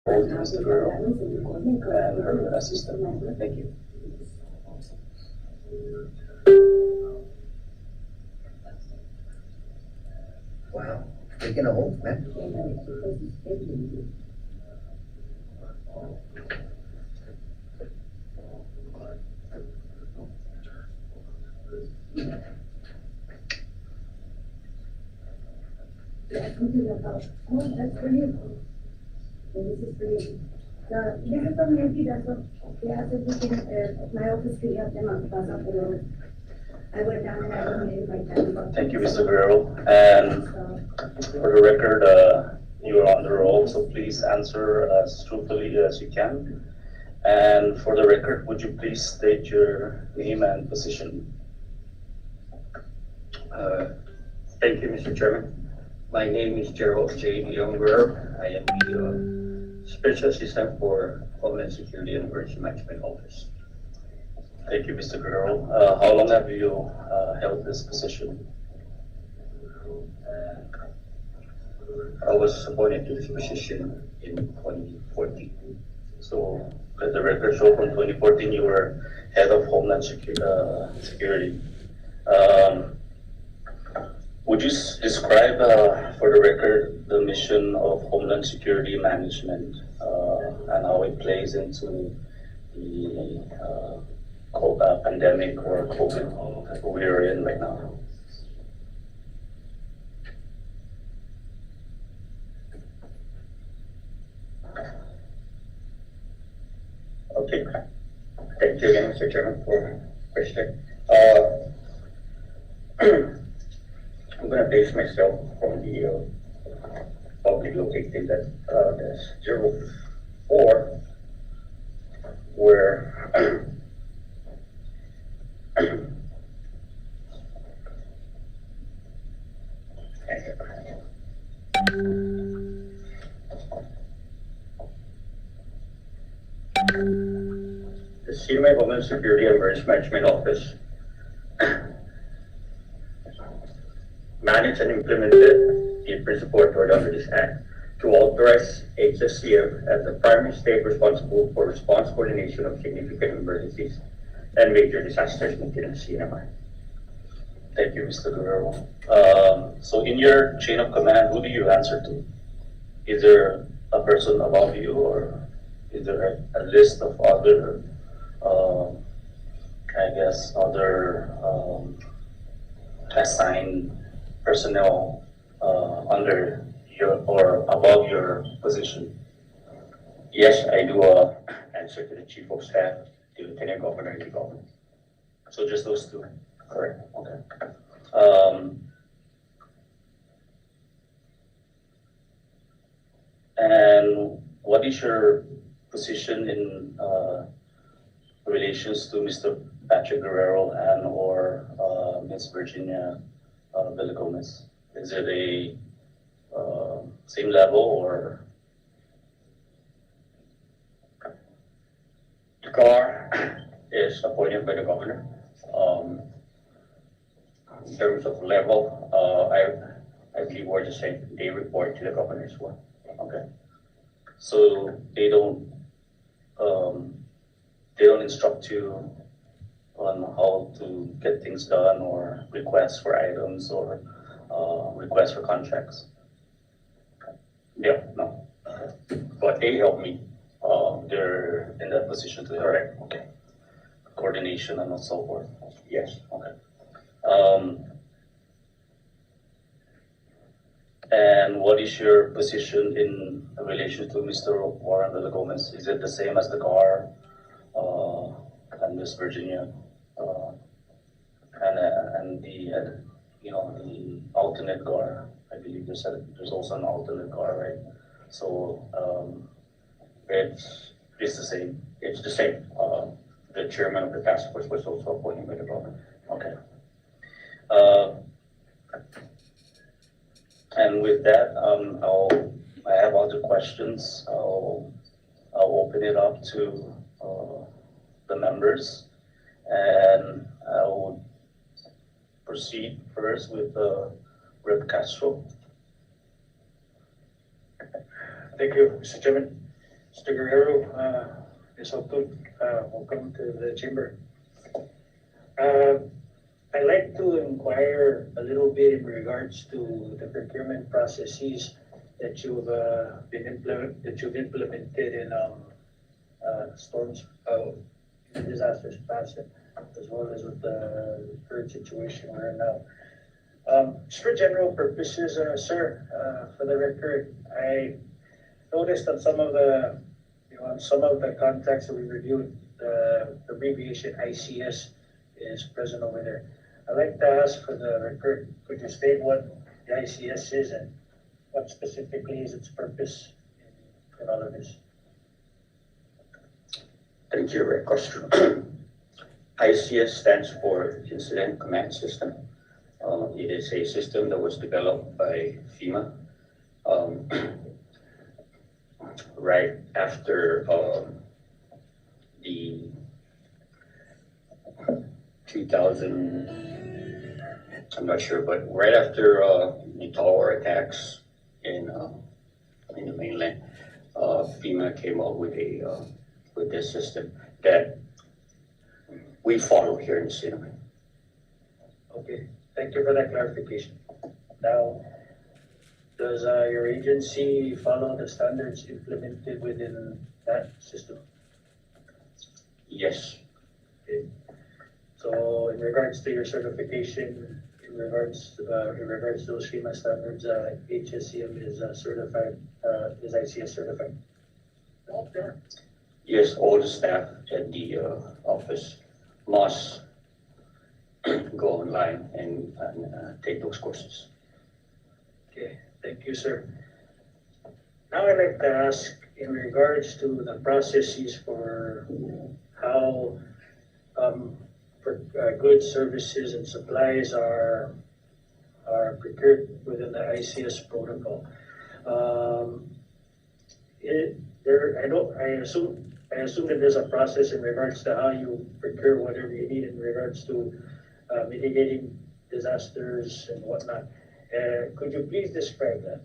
Mr. Girl and her assistant. Thank you. Wow, taking a oath, man. That's for you. And this is for you. This is from MP, that's what, yeah, so we can, my office could help them out because of the road. I went down and I donated my time. Thank you, Mr. Guerrero. And for the record, you are on the roll, so please answer as truthfully as you can. And for the record, would you please state your name and position? Thank you, Mr. Chairman. My name is Gerald J. Guerrero. I am the Special Assistant for Homeland Security and Emergency Management Office. Thank you, Mr. Guerrero. How long have you held this position? I was appointed to this position in 2014. So let the record show from 2014 you were head of Homeland Security. Would you describe, for the record, the mission of Homeland Security Management and how it plays into the pandemic or COVID that we are in right now? Okay. Thank you again, Mr. Chairman, for the question. I'm going to base myself on the public located that that's 04, where the CNMI Homeland Security and Emergency Management Office managed and implemented the principle authority under this Act to authorize HSCF as the primary state responsible for response coordination of significant emergencies and major disasters within the CNMI. Thank you, Mr. Guerrero. So in your chain of command, who do you answer to? Is there a person above you, or is there a list of other, other assigned personnel under your or above your position? Yes, I do answer to the Chief of Staff, the Lieutenant Governor, and the Governor. So just those two? Correct. Okay. And what is your position in relations to Mr. Patrick Guerrero and or Ms. Virginia Villagomez? Is it a same level or? The GAR is appointed by the Governor. In terms of level, I believe we're the same. They report to the Governor as well. Okay. So they don't instruct you on how to get things done or requests for items or requests for contracts? Yeah, no. But they help me. They're in that position to Correct. Okay. Coordination and so forth. Yes. Okay. And what is your position in relation to Mr. Warren Villagomez? Is it the same as the GAR and Miss Virginia and the the alternate GAR? I believe there's also an alternate GAR, right? So it's the same. It's the same. The chairman of the task force was also appointed by the Governor. Okay. And with that, I have other questions. I'll open it up to the members, and I will proceed first with Rep. Castro. Thank you, Mr. Chairman. Mr. Guerrero, Ms. Hopwood, welcome to the chamber. I'd like to inquire a little bit in regards to the procurement processes that you've implemented in storms, disasters past, as well as with the current situation we're in now. Just for general purposes, sir, for the record, I noticed on some of the, on some of the contracts that we reviewed, the abbreviation ICS is present over there. I'd like to ask for the record, could you state what the ICS is and what specifically is its purpose in all of this? Thank you, Red Castro. ICS stands for Incident Command System. It is a system that was developed by FEMA right after the 2000, I'm not sure, but right after the tower attacks in the mainland, FEMA came up with a with this system that we follow here in CNMI. Okay, thank you for that clarification. Now, does your agency follow the standards implemented within that system? Yes. Okay. So in regards to your certification, in regards to those FEMA standards, HSCM is certified, is ICS certified? Yes, all the staff at the office must go online and take those courses. Okay, thank you, sir. Now I'd like to ask in regards to the processes for how goods, services, and supplies are procured within the ICS protocol. I assume that there's a process in regards to how you procure whatever you need in regards to mitigating disasters and whatnot. Could you please describe that?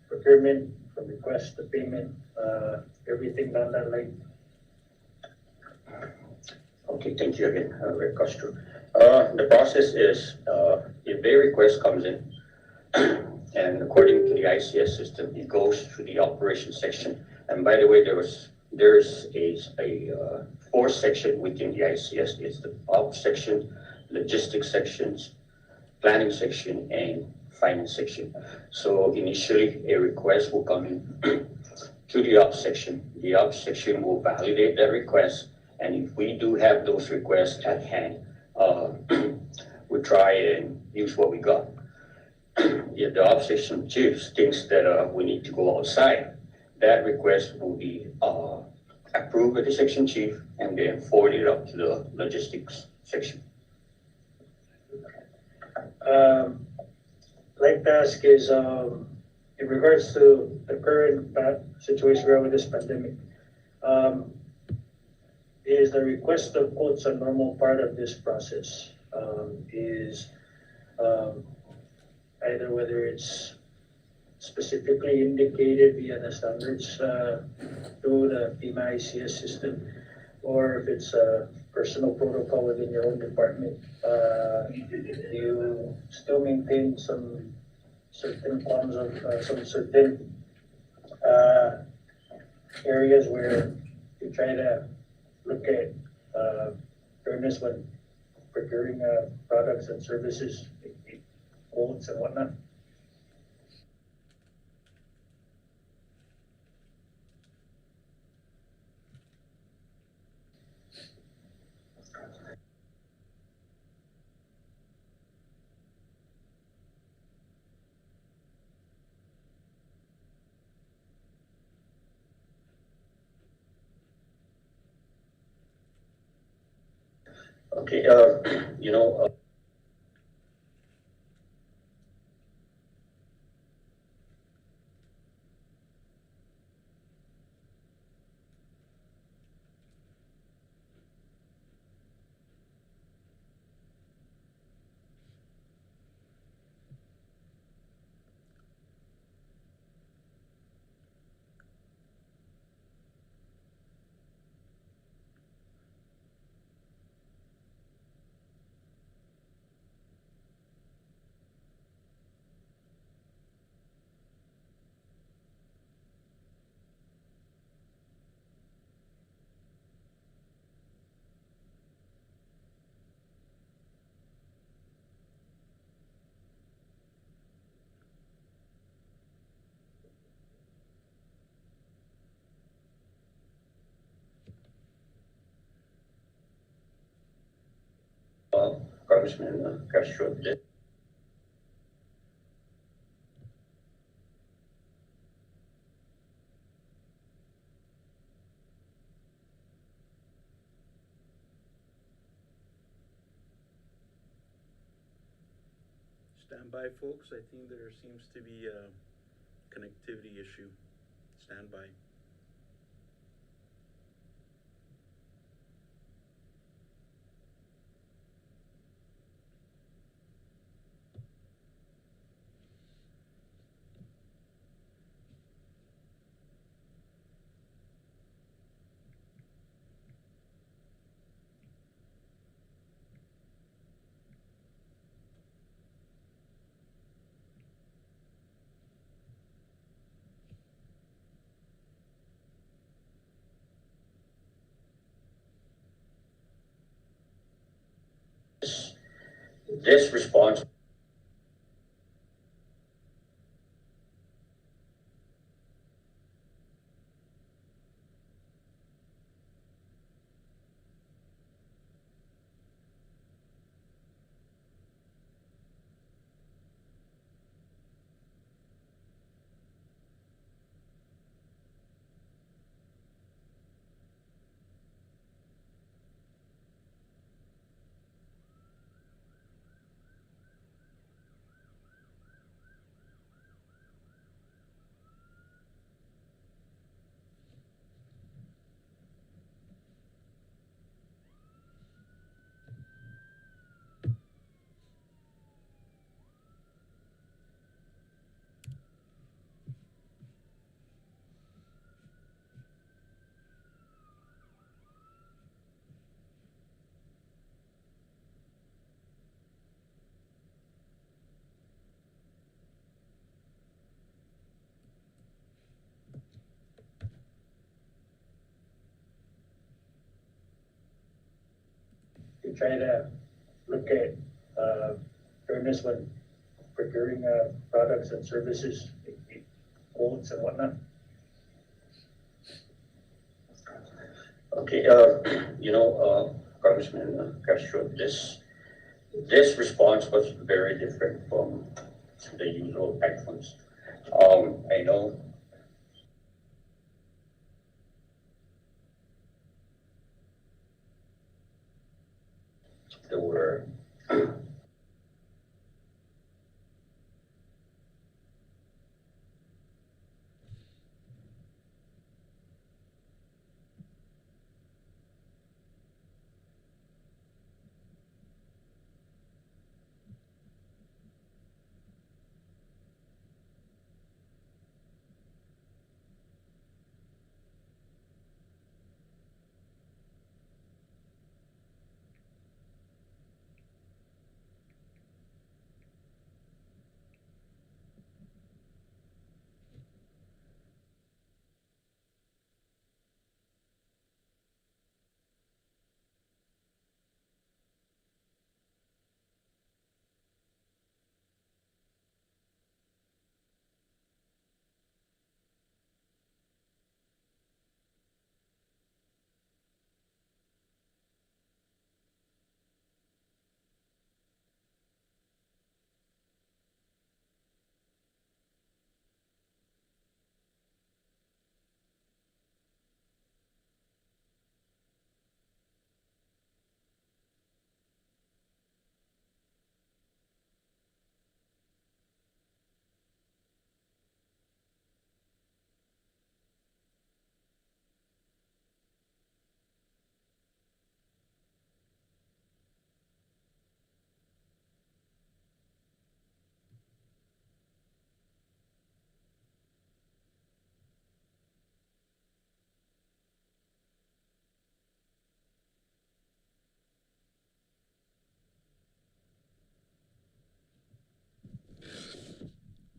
Procurement, from request to payment, everything down that line? Okay, thank you again, Red Castro. The process is if a request comes in, and according to the ICS system, it goes to the operations section. And by the way, there's a fourth section within the ICS. It's the ops section, logistics sections, planning section, and finance section. So initially, a request will come in to the ops section. The ops section will validate that request, and if we do have those requests at hand, we try and use what we got. If the ops section chief thinks that we need to go outside, that request will be approved by the section chief and then forwarded up to the logistics section. Like to ask is, in regards to the current situation we're in with this pandemic, is the request of quotes a normal part of this process? Either whether it's specifically indicated via the standards through the FEMA ICS system, or if it's a personal protocol within your own department, do you still maintain some certain forms of some certain areas where you try to look at fairness when procuring products and services, quotes and whatnot? Okay, you know, Congressman Castro. Stand by, folks. I think there seems to be a connectivity issue. Stand by. This response To try to look at, fairness when procuring, products and services, quotes and whatnot. Okay, Congressman Castro, this response was very different from the usual actions. I know there were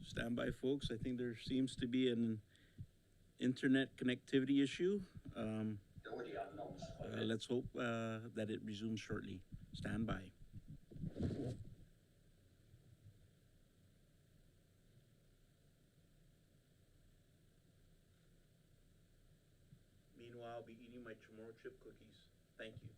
Stand by, folks. I think there seems to be an internet connectivity issue. Let's hope that it resumes shortly. Stand by. Meanwhile, I'll be eating my tomorrow chip cookies. Thank you.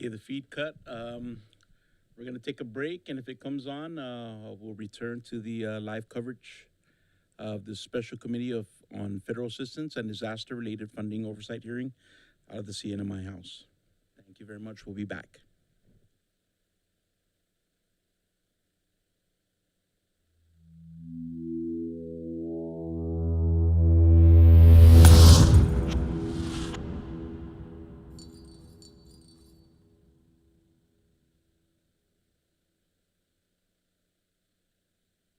Okay, the feed cut. We're gonna take a break, and if it comes on, we'll return to the live coverage of the Special Committee on Federal Assistance and Disaster-Related Funding Oversight Hearing out of the CNMI House. Thank you very much. We'll be back.